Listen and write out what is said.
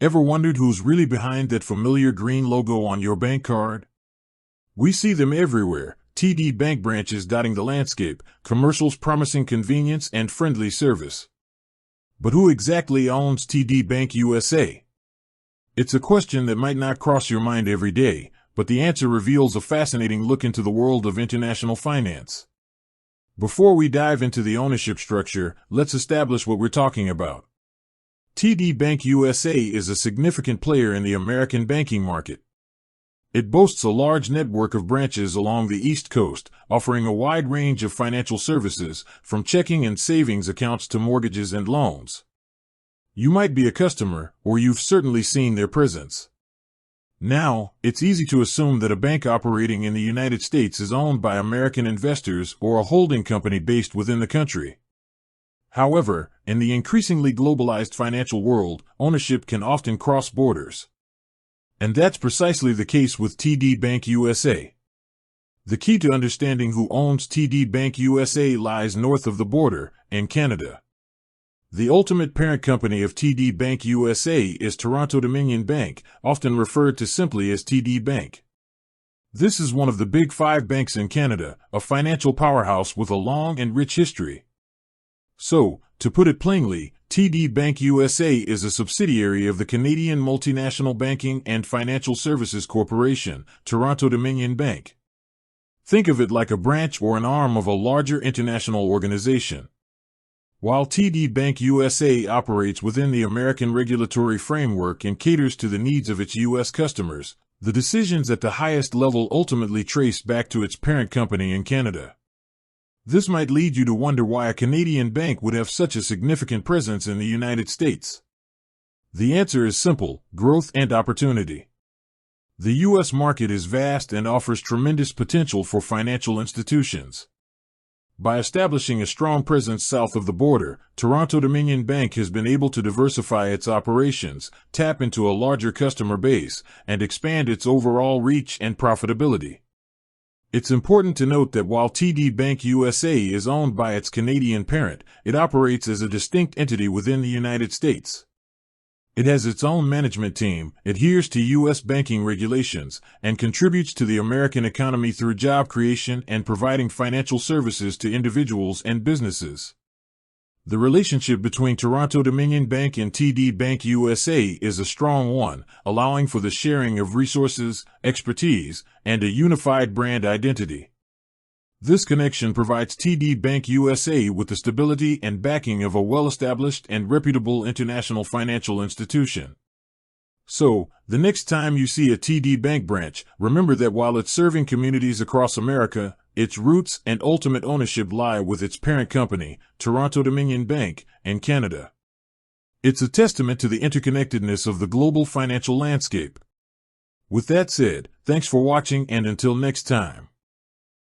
Ever wondered who's really behind that familiar green logo on your bank card? We see them everywhere, TD Bank branches dotting the landscape, commercials promising convenience and friendly service. But who exactly owns TD Bank USA? It's a question that might not cross your mind every day, but the answer reveals a fascinating look into the world of international finance. Before we dive into the ownership structure, let's establish what we're talking about. TD Bank USA is a significant player in the American banking market. It boasts a large network of branches along the East Coast, offering a wide range of financial services, from checking and savings accounts to mortgages and loans. You might be a customer, or you've certainly seen their presence. Now, it's easy to assume that a bank operating in the United States is owned by American investors or a holding company based within the country. However, in the increasingly globalized financial world, ownership can often cross borders. And that's precisely the case with TD Bank USA. The key to understanding who owns TD Bank USA lies north of the border, in Canada. The ultimate parent company of TD Bank USA is Toronto-Dominion Bank, often referred to simply as TD Bank. This is one of the big five banks in Canada, a financial powerhouse with a long and rich history. So, to put it plainly, TD Bank USA is a subsidiary of the Canadian multinational banking and financial services corporation, Toronto-Dominion Bank. Think of it like a branch or an arm of a larger international organization. While TD Bank USA operates within the American regulatory framework and caters to the needs of its U.S. customers, the decisions at the highest level ultimately trace back to its parent company in Canada. This might lead you to wonder why a Canadian bank would have such a significant presence in the United States. The answer is simple: growth and opportunity. The U.S. market is vast and offers tremendous potential for financial institutions. By establishing a strong presence south of the border, Toronto-Dominion Bank has been able to diversify its operations, tap into a larger customer base, and expand its overall reach and profitability. It's important to note that while TD Bank USA is owned by its Canadian parent, it operates as a distinct entity within the United States. It has its own management team, adheres to U.S. banking regulations, and contributes to the American economy through job creation and providing financial services to individuals and businesses. The relationship between Toronto-Dominion Bank and TD Bank USA is a strong one, allowing for the sharing of resources, expertise, and a unified brand identity. This connection provides TD Bank USA with the stability and backing of a well-established and reputable international financial institution. So, the next time you see a TD Bank branch, remember that while it's serving communities across America, its roots and ultimate ownership lie with its parent company, Toronto-Dominion Bank, in Canada. It's a testament to the interconnectedness of the global financial landscape. With that said, thanks for watching, and until next time.